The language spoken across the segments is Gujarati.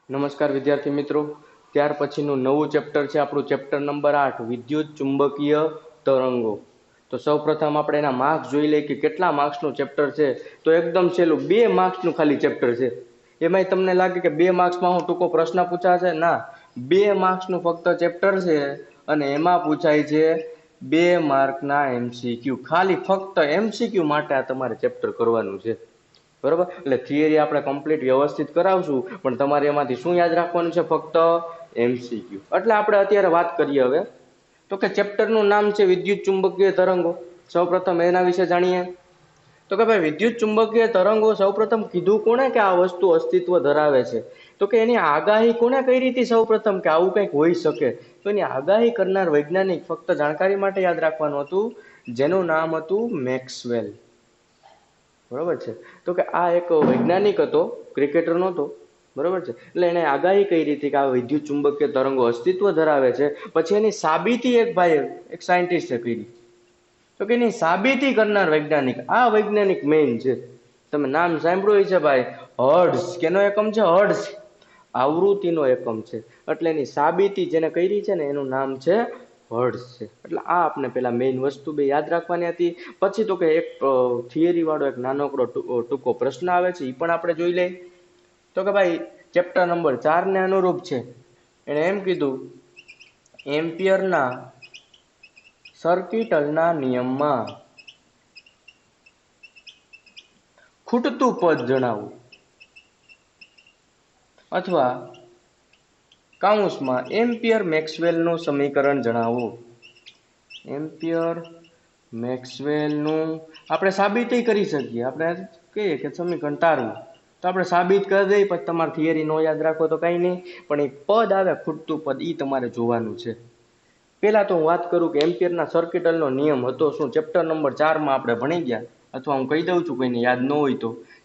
નમસ્કાર વિદ્યાર્થી મિત્રો। ત્યાર પછીનું નવું ચેપ્ટર છે આપણું ચેપ્ટર નંબર 8 વિદ્યુત ચુંબકીય તરંગો। તો સૌપ્રથમ આપણે એના માર્ક્સ જોઈ લઈએ કે કેટલા માર્ક્સનું ચેપ્ટર છે। તો એકદમ સહેલું 2 માર્ક્સનું ખાલી ચેપ્ટર છે। એમાંય તમને લાગે કે 2 માર્ક્સમાં હું ટૂંકો પ્રશ્ન પૂછાશે, ના, 2 માર્ક્સનું ફક્ત ચેપ્ટર છે અને એમાં પૂછાય છે 2 માર્કના એમસીક્યુ। ખાલી ફક્ત એમસીક્યુ માટે આ તમારે ચેપ્ટર કરવાનું છે, બરોબર। એટલે થિયરી આપણે કમ્પ્લીટ વ્યવસ્થિત કરાવશું, પણ તમારે એમાંથી શું યાદ રાખવાનું છે? ફક્ત એમસીક્યુ। એટલે આપણે અત્યારે વાત કરીએ હવે તો કે ચેપ્ટરનું નામ છે વિદ્યુત ચુંબકીય તરંગો। સૌપ્રથમ એના વિશે જાણીએ તો કે ભાઈ વિદ્યુત ચુંબકીય તરંગો સૌપ્રથમ કીધું કોણે કે આ વસ્તુ અસ્તિત્વ ધરાવે છે? તો કે એની આગાહી કોણે કરી હતી સૌપ્રથમ કે આવું કંઈક હોઈ શકે? તો એની આગાહી કરનાર વૈજ્ઞાનિક, ફક્ત જાણકારી માટે યાદ રાખવાનું હતું, જેનું નામ હતું મેક્સવેલ, બરોબર છે। તો કે આ એક વૈજ્ઞાનિક હતો, ક્રિકેટર નહોતો, બરોબર છે। એટલે એને આગાહી કરી હતી કે આ વિદ્યુત ચુંબકીય તરંગો અસ્તિત્વ ધરાવે છે। પછી એની સાબિતી એક સાયન્ટિસ્ટે કરી। તો કે એની સાબિતી કરનાર વૈજ્ઞાનિક, આ વૈજ્ઞાનિક મેઇન છે। તમે નામ સાંભળ્યું છે ભાઈ, હર્ટ્ઝ। કેનો એકમ છે? હર્ટ્ઝ, આવૃત્તિનો એકમ છે। એટલે એની સાબિતી જેને કરી છે ને એનું નામ છે હર્ટ્ઝ છે। એટલે આ આપણે પેલા મેઇન વસ્તુ બે યાદ રાખવાની હતી। પછી તો કે એક થિયરી વાળો એક નાનકડો ટૂંકો પ્રશ્ન આવે છે, એ પણ આપણે જોઈ લઈએ। તો કે ભાઈ ચેપ્ટર નંબર 4 ને અનુરૂપ છે। એને એમ કીધું, એમ્પિયરના સર્કિટલના નિયમમાં ખૂટતું પદ જણાવો, અથવા કાઉન્સમાં એમ્પિયર મેક્સવેલનું સમીકરણ જણાવો। એમ્પિયર મેક્સવેલનું આપણે સાબિતી કરી શકીએ, આપણે કહીએ કે સમીકરણ તારવું, તો આપણે સાબિત કરી દઈએ। પછી તમારે થિયરી નો યાદ રાખો તો કંઈ નહીં, પણ એક પદ આવે ખૂટતું પદ, એ તમારે જોવાનું છે। પેલા તો હું વાત કરું કે એમ્પિયરના સર્કિટલનો નિયમ હતો શું? ચેપ્ટર નંબર 4 માં આપણે ભણી ગયા, અથવા હું કહી દઉં છું કોઈને યાદ ન હોય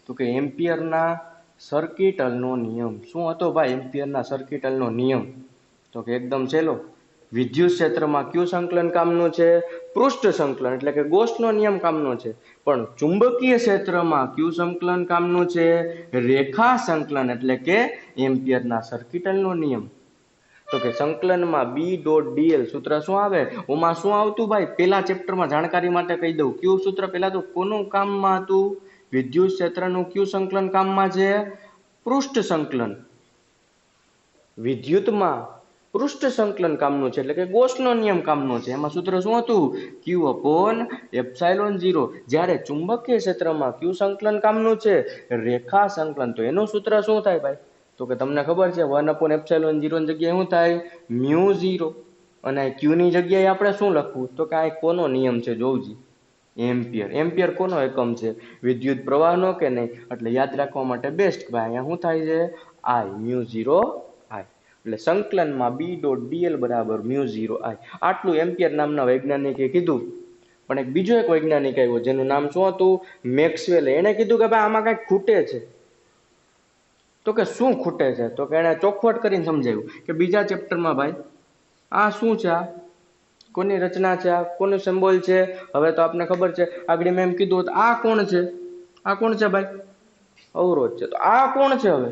તો કે એમ્પિયરના સર્કિટલનો નિયમ શું હતો ભાઈ? એમ્પિયરના સર્કિટલનો નિયમ તો કે એકદમ સહેલો, વિદ્યુત ક્ષેત્રમાં કયું સંકલન કામનું છે? પૃષ્ઠ સંકલન, એટલે કે ગોસનો નિયમ કામનો છે। પણ ચુંબકીય ક્ષેત્રમાં કયું સંકલન કામનું છે? રેખા સંકલન, એટલે કે એમ્પિયરના સર્કિટલનો નિયમ। તો કે સંકલનમાં B.dl સૂત્ર શું આવે? ઓમાં શું આવતું ભાઈ? પેલા ચેપ્ટરમાં જાણકારી માટે કહી દઉં, કયું સૂત્ર? પેલા તો કોનું કામમાં હતું? વિદ્યુત ક્ષેત્રનું કયું સંકલન કામમાં છે? પૃષ્ઠ સંકલન। વિદ્યુતમાં પૃષ્ઠ સંકલન કામનું છે, એટલે કે ગોસનો નિયમ કામનો છે। એમાં સૂત્ર શું હતું? Q/ε0। જ્યારે ચુંબકીય ક્ષેત્રમાં કયું સંકલન કામનું છે? રેખા સંકલન। તો એનું સૂત્ર શું થાય ભાઈ? તો કે તમને ખબર છે 1/ε0 ની જગ્યાએ શું થાય? μ0। અને q ની જગ્યાએ આપણે શું લખવું? તો કે આ કોનો નિયમ છે જોવજી? એમ્પિયર। એમ્પિયર કોનો એકમ છે? વિદ્યુત પ્રવાહનો કે નહીં? એટલે યાદ રાખવા માટે બેસ્ટ ભાઈ અહીંયા શું થાય છે? I, μ0 I। એટલે સંકલનમાં B.dl બરાબર μ0 I। આટલું એમ્પિયર નામના વૈજ્ઞાનિકે કીધું। પણ બીજો એક વૈજ્ઞાનિક આવ્યો, જેનું નામ શું હતું? મેક્સવેલ। એને કીધું કે ભાઈ આમાં કંઈક ખૂટે છે। તો કે શું ખૂટે છે? તો કે એને ચોખવટ કરીને સમજાવ્યું કે બીજા ચેપ્ટરમાં ભાઈ આ શું છે? આ કોની રચના છે? આ કોનું સિમ્બોલ છે? હવે તો આપને ખબર છે, આગળ મેં એમ કીધું આ કોણ છે? આ કોણ છે ભાઈ? અવરોધ છે। તો આ કોણ છે? હવે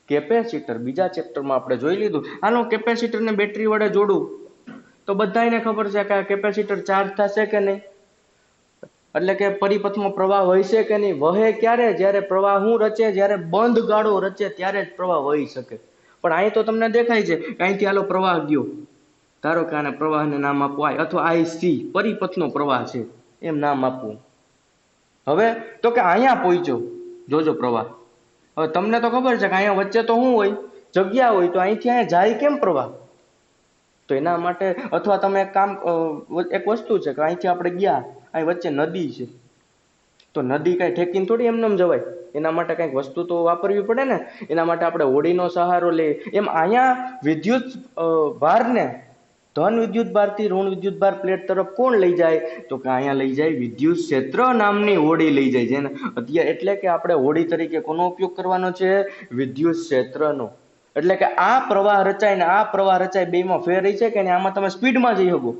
કેપેસિટર। બીજા ચેપ્ટરમાં આપણે જોઈ લીધું। હાલો કેપેસિટરને બેટરી વડે જોડું તો બધાને ખબર છે કે આ કેપેસિટર ચાર્જ થશે કે નહીં? એટલે કે પરિપથમાં પ્રવાહ વહેશે કે નહીં? વહે ક્યારે? જ્યારે પ્રવાહ શું રચે? જ્યારે બંધ ગાળો રચે ત્યારે જ પ્રવાહ વહી શકે। પણ અહીં તો તમને દેખાય છે કે અહીંથી હાલો પ્રવાહ ગયો, ધારો કે આને પ્રવાહને નામ આપવું I, અથવા IC, પરિપથનો પ્રવાહ છે એમ નામ આપવું। હવે તો કે અહીંયા પહોંચ્યો, જોજો પ્રવાહ। હવે તમને તો ખબર છે કે અહીંયા વચ્ચે તો શું હોય? જગ્યા હોય। તો અહીંથી અહીંયા જાય કેમ પ્રવાહ? તો એના માટે, અથવા તમે એક વસ્તુ છે કે અહીંથી આપણે ગયા, અહીં વચ્ચે નદી છે, તો નદી કાંઈ ઠેકીને થોડી એમનેમ જવાય, એના માટે કંઈક વસ્તુ તો વાપરવી પડે ને। એના માટે આપણે હોડીનો સહારો લઈએ। એમ અહીંયા વિદ્યુત ભારને ધન વિદ્યુત ભારથી ઋણ વિદ્યુત ભાર પ્લેટ તરફ કોણ લઈ જાય? તો કે અહીંયા લઈ જાય વિદ્યુત ક્ષેત્ર નામની હોડી લઈ જાય, જેને અત્યારે એટલે કે આપણે હોડી તરીકે કોનો ઉપયોગ કરવાનો છે? વિદ્યુત ક્ષેત્રનો। એટલે કે આ પ્રવાહ રચાય ને આ પ્રવાહ રચાય, બેમાં ફેર રહી છે કે નહીં? આમાં તમે સ્પીડમાં જઈ શકો,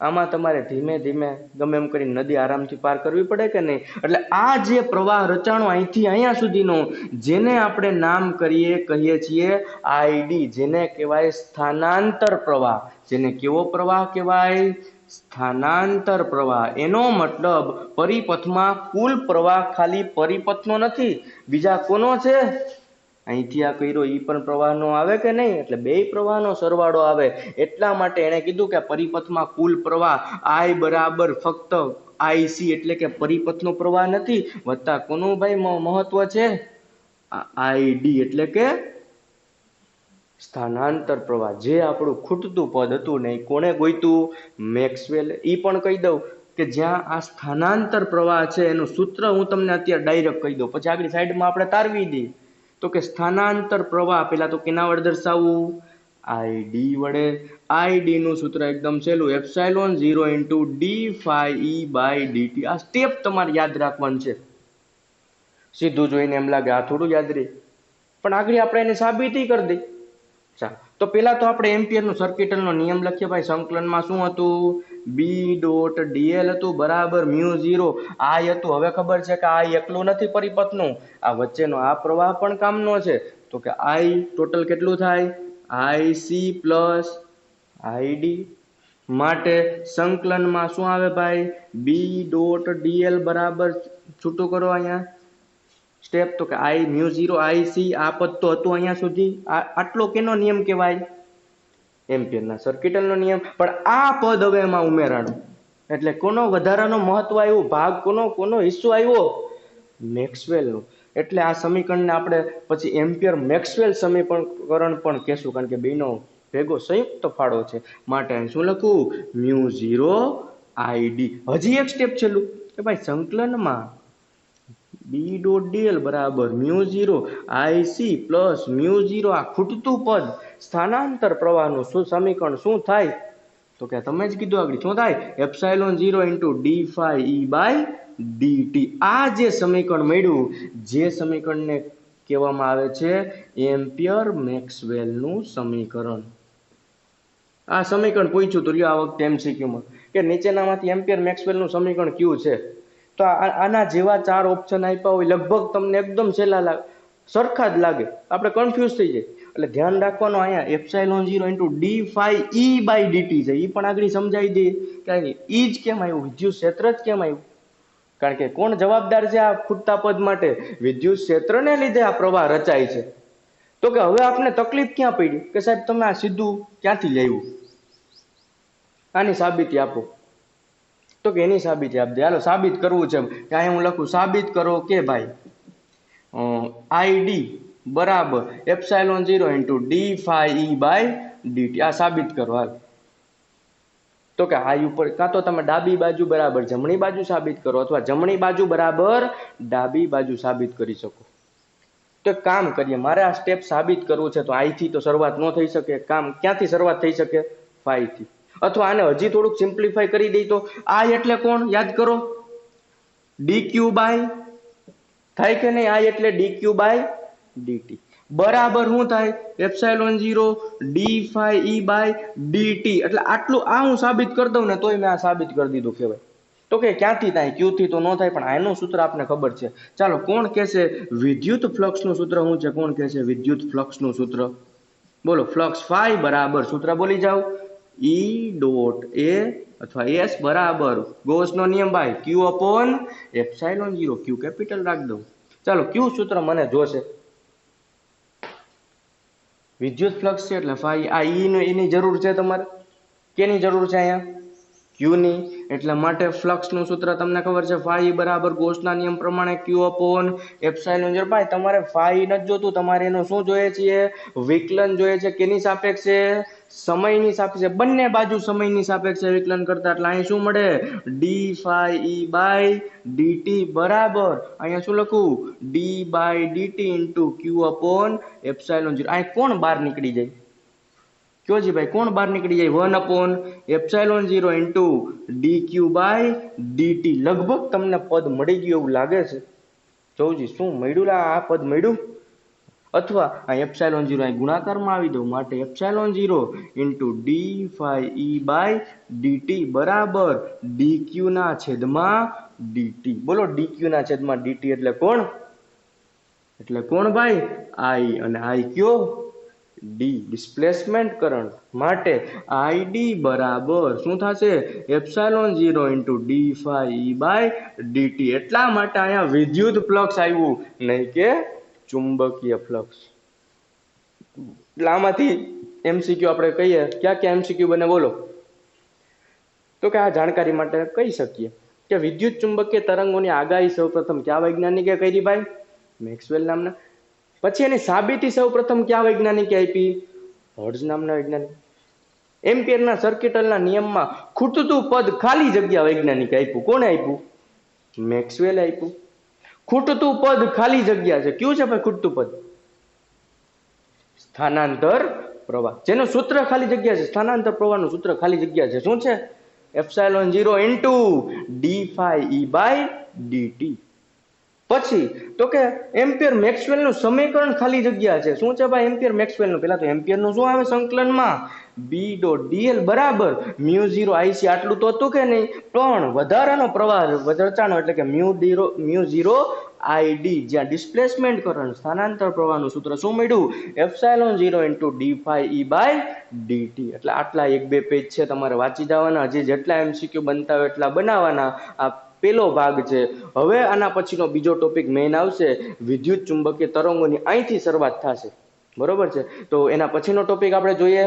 આમાં તમારે ધીમે ધીમે ગમે એમ કરીને નદી આરામથી પાર કરવી પડે કે નહીં? એટલે આ જે પ્રવાહ રચાણો અહીંથી અહીંયા સુધીનો, જેને આપણે નામ કહીએ છીએ આઈડી, જેને કહેવાય સ્થાનાંતર પ્રવાહ. જેને કેવો પ્રવાહ કહેવાય? સ્થાનાંતર પ્રવાહ. એનો મતલબ પરિપથમાં કુલ પ્રવાહ ખાલી પરિપથનો નથી, બીજા કોનો છે? અહીંથી આ કર્યો ઈ પણ પ્રવાહનો આવે કે નહીં? એટલે બે પ્રવાહનો સરવાળો આવે. એટલા માટે એણે કીધું કે પરિપથમાં કુલ પ્રવાહ I બરાબર ફક્ત IC એટલે કે પરિપથનો પ્રવાહ નથી, વત્તા કોનું ભાઈ મહત્વ છે? ID એટલે કે સ્થાનાંતર પ્રવાહ. જે આપણું ખૂટતું પદ હતું ને, કોણે ગોઈતું? મેક્સવેલ. ઈ પણ કહી દઉં કે જ્યાં આ સ્થાનાંતર પ્રવાહ છે એનું સૂત્ર હું તમને અત્યારે ડાયરેક્ટ કહી દઉં, પછી આગળ સાઈડમાં આપણે તારવી દઈએ. તો કે સ્થાનાંતર પ્રવાહ પેલા તો કેના વડે દર્શાવવું? ID વડે. ID નું સૂત્ર એકદમ સહેલું, epsilon 0 into d phi E by dt. આ સ્ટેપ તમારે યાદ રાખવાનું છે. સીધું જોઈને એમ લાગે આ થોડું યાદ રહે, પણ આગળ આપણે એને સાબિતી કરી દઈ. તો પેલા તો આપણે એમ્પિયરનો સર્કિટલનો નિયમ લખીએ ભાઈ. સંકલનમાં શું હતું? બી ડોટ ડીએલ હતું બરાબર મ્યુ 0 આઈ હતું. હવે ખબર છે કે આઈ એકલું નથી પરિપથનું, આ વચ્ચેનો આ પ્રવાહ પણ કામનો છે. તો કે આઈ ટોટલ કેટલું થાય? IC plus ID. માટે સંકલનમાં શું આવે ભાઈ? બી ડોટ ડીએલ બરાબર, છૂટું કરો અહીંયા સ્ટેપ, તો કે આઈ મ્યુ 0 આઈસી. આ પદ તો હતું અહીંયા સુધી. આટલો કેનો નિયમ કહેવાય? એમ્પિયરના સર્કિટલનો નિયમ. પણ આ પદ હવે એમાં ઉમેરાણું, એટલે કોનો વધારાનો મહત્વ આવ્યું? ભાગ કોનો હિસ્સો આવ્યો? મેક્સવેલનું. એટલે આ સમીકરણને આપણે પછી એમ્પિયર મેક્સવેલ સમીકરણ પણ કહેશું, કારણ કે બેનો ભેગો સંયુક્ત ફાળો છે. માટે શું લખું? Mu 0 ID. હજી એક સ્ટેપ છેલ્લું કે ભાઈ સંકલનમાં બી ડોટ ડીએલ બરાબર મ્યુ 0 આઈસી પ્લસ મ્યુ 0, આ ખૂટતું પદ સ્થાનાંતર પ્રવાહનું શું સમીકરણ શું થાય? તો કે તમે જ કીધું આગળ, શું થાય? Epsilon 0 into d phi E by dt. આ જે સમીકરણ મળ્યું, જે સમીકરણને કહેવામાં આવે છે એમ્પિયર મેક્સવેલનું સમીકરણ. આ સમીકરણ પૂછ્યું તો આ વખતે એમસીક્યુમાં કે નીચેનામાંથી એમ્પિયર મેક્સવેલનું સમીકરણ કયું છે? તો આના જેવા 4 ઓપ્શન આપ્યા હોય, લગભગ તમને એકદમ સહેલા સરખા જ લાગે, આપણે કન્ફ્યુઝ થઈ જાય. એટલે ધ્યાન રાખવાનું, અહીંયા epsilon 0 into d phi E by dt છે, એ પણ આગળ સમજાવી દઈએ કે ઈ જ કેમ આવ્યું, વિદ્યુત ક્ષેત્ર જ કેમ આવ્યું. કારણ કે કોણ જવાબદાર છે આ ખૂટતા પદ માટે? વિદ્યુત ક્ષેત્રને લીધે આ પ્રવાહ રચાય છે. તો કે હવે આપણે તકલીફ ક્યાં પડી કે સાહેબ તમે આ સીધું ક્યાંથી લાવ્યું, આની સાબિતી આપો. તો કે એની સાબિતી આપી દે. હાલો સાબિત કરવું છે કે અહીંયા હું લખું, સાબિત કરો કે ભાઈ આઈડી બરાબર epsilon 0 into d phi E by dt. આ સાબિત કરો. હાલ તો કે આ ઉપર કાં તો તમે ડાબી બાજુ બરાબર જમણી બાજુ સાબિત કરો, અથવા જમણી બાજુ બરાબર ડાબી બાજુ સાબિત કરી શકો. તો એક કામ કરીએ, મારે આ સ્ટેપ સાબિત કરવું છે, તો આઈથી તો શરૂઆત ન થઈ શકે. કામ ક્યાંથી શરૂઆત થઈ શકે? ફાઈથી. અથવા આને હજી થોડુંક સિમ્પ્લિફાય કરી દઈ તો આ એટલે કોણ? યાદ કરો, ડી ક્યુ બાય, થાય કે નહીં? આ એટલે ડી ક્યુ બાય ડીટી બરાબર શું થાય? Epsilon 0 d phi E by dt. એટલે આટલું આ હું સાબિત કરી દઉં ને તોય મેં આ સાબિત કરી દીધું કહેવાય. તો કે ક્યાંથી થાય? ક્યુ થી તો ન થાય, પણ આનું સૂત્ર આપને ખબર છે. ચાલો કોણ કહેશે વિદ્યુત ફ્લક્સનું સૂત્ર શું છે? કોણ કહેશે વિદ્યુત ફ્લક્સનું સૂત્ર? બોલો. ફ્લક્સ ફાઈ બરાબર સૂત્ર બોલી જાઓ, ઈ ડોટ એ અથવા એસ બરાબર ગોસનો નિયમ by Q upon epsilon 0. Q capital રાખ દઉં. ચાલો ક્યુ સૂત્ર મને જોશે. વિદ્યુત ફ્લક્સ છે એટલે ફાઈ. આ એની જરૂર છે તમારે. કેની જરૂર છે અહીંયા? ક્યુની. એટલે માટે ફ્લક્સનું સૂત્ર તમને ખબર છે, ફાઈ બરાબર ગોસના નિયમ પ્રમાણે ક્યુ અપોન એપ્સાઇલોન 0. ભાઈ તમારે ફાઈ નથી જોતું, તમારે એનું શું જોઈએ છે? વિકલન જોઈએ છે. કેની સાપેક્ષે? સમયની સાપેક્ષે. બંને બાજુ સમયની સાપેક્ષે વિકલન કરતા. એટલે અહીં શું મળે? D phi E by dt બરાબર અહીંયા શું લખું? D by dt into Q upon epsilon 0. અહીં કોણ બહાર નીકળી જાય? કયો જી ભાઈ, કોણ બહાર નીકળી જાય? 1 upon epsilon 0 into d Q by dt. લગભગ તમને પદ મળી ગયું એવું લાગે છે. જોઉજી શું મળ્યું? આ પદ મળ્યું. અથવા આ એપ્સાઇલોન 0 અહીં ગુણાકારમાં આવી દઉં, માટે epsilon 0 into d phi E by dt બરાબર ડીક્યુ ના છેદમાં ડીટી. બોલો, ડીક્યુ ના છેદમાં ડીટી એટલે કોણ? એટલે કોણ ભાઈ? આઈ. અને આઈ કયો? D, displacement current. માટે આઈડી બરાબર શું થશે? Epsilon 0 into d phi E by dt. એટલા માટે અહીંયા વિદ્યુત ફ્લક્સ આવ્યું, નહીં કે ચુંબકીય ફ્લક્સ. એટલે આમાંથી એમસીક્યુ આપણે કહીએ, ક્યાં ક્યાં એમસીક્યુ બને બોલો? તો કે આ જાણકારી માટે કહી શકીએ કે વિદ્યુત ચુંબકીય તરંગોની આગાહી સૌપ્રથમ કયા વૈજ્ઞાનિકે કરી ભાઈ? મેક્સવેલ નામના. પછી એની સાબિતી સૌપ્રથમ કયા વૈજ્ઞાનિકે આપી? હર્ટ્ઝ નામના વૈજ્ઞાનિક. એમ્પિયરના સર્કિટલના નિયમમાં ખૂટતું પદ ખાલી જગ્યા વૈજ્ઞાનિકે આપ્યું. કોને આપ્યું? મેક્સવેલે આપ્યું. ખૂટતું પદ ખાલી જગ્યા છે. કયું છે ભાઈ ખૂટતું પદ? સ્થાનાંતર પ્રવાહ. જેનું સૂત્ર ખાલી જગ્યા છે, સ્થાનાંતર પ્રવાહનું સૂત્ર ખાલી જગ્યા છે. શું છે? Epsilon 0 into d phi E by dt. પછી તો કે એમ્પિયર મેક્સવેલનું સમીકરણ ખાલી જગ્યા છે. શું છે ભાઈ એમ્પિયર મેક્સવેલનું? પેલા તો એમ્પિયરનું શું આવે સંકલનમાં? બી ડોટ ડીએલ બરાબર મ્યુ 0 આઈસી. આટલું તો હતું કે નહીં? પણ વધારાનો પ્રવાહ રચાણો એટલે કે મ્યુ 0 આઈડી, જ્યાં ડિસ્પ્લેસમેન્ટ કરંટ સ્થાનાંતર પ્રવાહનું સૂત્ર શું મળ્યું? Epsilon 0 into d phi E by dt. એટલે આટલા 1-2 પેજ છે, તમારે વાંચી જવાના. હજી જેટલા એમસીક્યુ બનતા હોય એટલા બનાવવાના. આ પેલો ભાગ છે. હવે આના પછીનો બીજો ટોપિક મેઇન આવશે, વિદ્યુત ચુંબકીય તરંગોની. અહીંથી શરૂઆત થશે, બરોબર છે? તો એના પછીનો ટોપિક આપણે જોઈએ